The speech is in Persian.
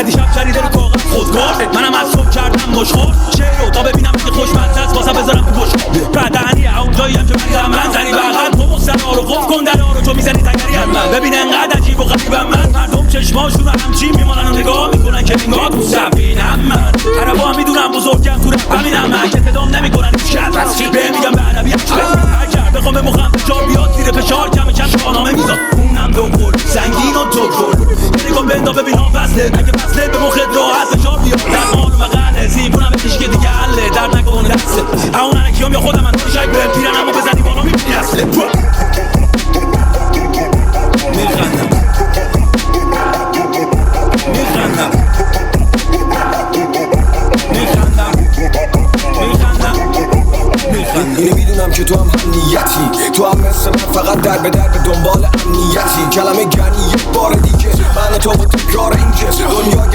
کردی شب جریده رو کاغذ خودکار منم از صبح کردم مشخور شعرو تا ببینم که خوشمزه است واسه بذارم تو گوش بدنیه اونجاییم که من زنی بغل تو مستقا رو قف کن درها رو تو میزنی تگری از من ببین انقدر عجیب و غریبم من مردم چشماشون همچین میمانن و نگاه میکنن که نگاه تو سفینم من عربا میدونم بزرگم تو رپ همینم من که صدام نمیکنن هیچ کس از چی میگم به عربی اگر بخوام به مخم فشار بیاد زیر فشار کم کم شاهنامه میذار اونم دو گل سنگین و دو گل نگاه بندا ببین ها فصله اگه فصله به مخت راحت فشار بیاد در آروم قله زیبونم بکش که دیگه حله درد نکنه دسته اون انکیام یا خودم من شاید به پیرن اما بزنی بالا میبینی اصله میدونم که تو هم نیتی تو هم مثل من فقط در به دنبال امنیتی کلمه گنی یک بار دیگه من تو با تکرار این که دنیا